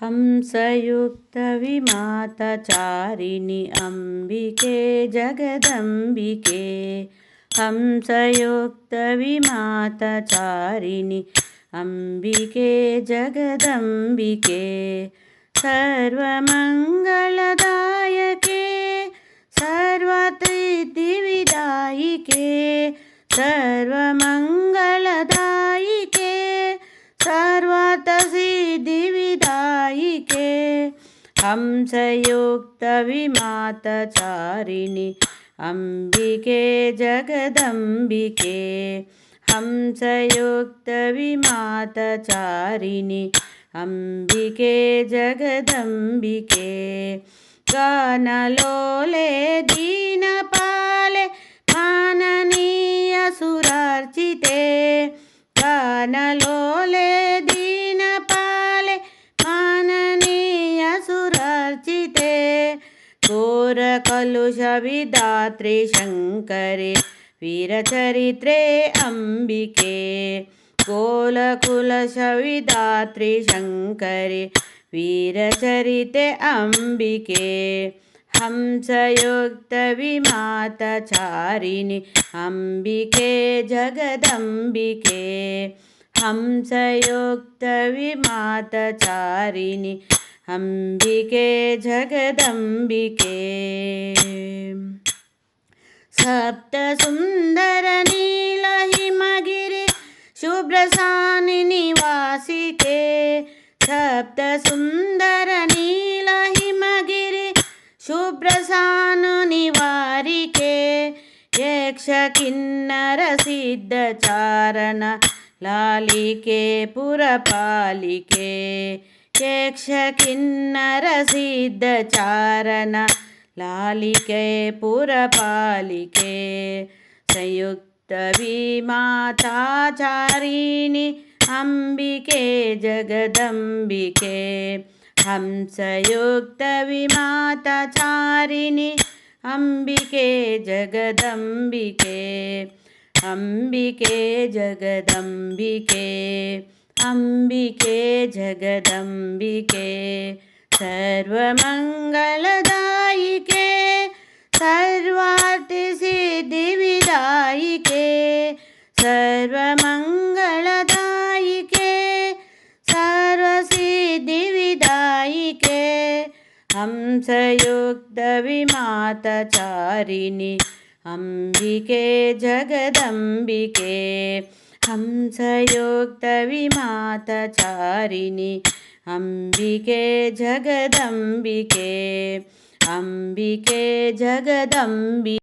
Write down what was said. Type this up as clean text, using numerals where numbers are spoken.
हंसयुक्तविमातचारिणि अम्बिके जगदम्बिके। हंसयुक्तविमातचारिणि अम्बिके जगदम्बिके। सर्वमङ्गलदायके सर्वसिद्धिविदायिके। सर्वमङ्गलदायिके सर्वसिद्धिविदायिके। हंसयुक्तविमातचारिणि अम्बिके जगदम्बिके। हंसयुक्तविमातचारिणि अम्बिके जगदम्बिके। गानलोले दीनपाले माननीयसुरार्चिते। गानलोले दीनपाले माननीयसुरार्चिते। घोरकलुषविधात्रे शङ्करे वीरचरित्रे अम्बिके। गोलकुलशविधात्रे शङ्करे वीरचरिते अम्बिके। हंसयुक्तविमातचारिणि अम्बिके जगदम्बिके। हंसयुक्तविमातचारिणि अम्बिके जगदम्बिके। सप्तसुन्दरनीलहिमगिरि शुभ्रसानुनिवासिके। सप्तसुन्दरनीलहिमगिरि शुभ्रसानुनिवारिके। यक्षकिन्नरसिद्धचारण लालिके पुरपालिके। यक्षकिन्नरसिद्धचारण लालिके पुरपालिके। संयुक्तविमातचारिणि अम्बिके जगदम्बिके। हंसयुक्तविमातचारिणि अम्बिके जगदम्बिके। अम्बिके जगदम्बिके। अम्बिके जगदम्बिके। सर्वमङ्गलदायिके सर्वार्थसिद्धिविदायिके। सर्वमङ्गलदायिके सर्वसिद्धिविदायिके। हंसयुक्तविमातचारिणि अम्बिके जगदम्बिके। हंसयुक्तविमातचारिणि अम्बिके जगदम्बिके। अम्बिके जगदम्बिके।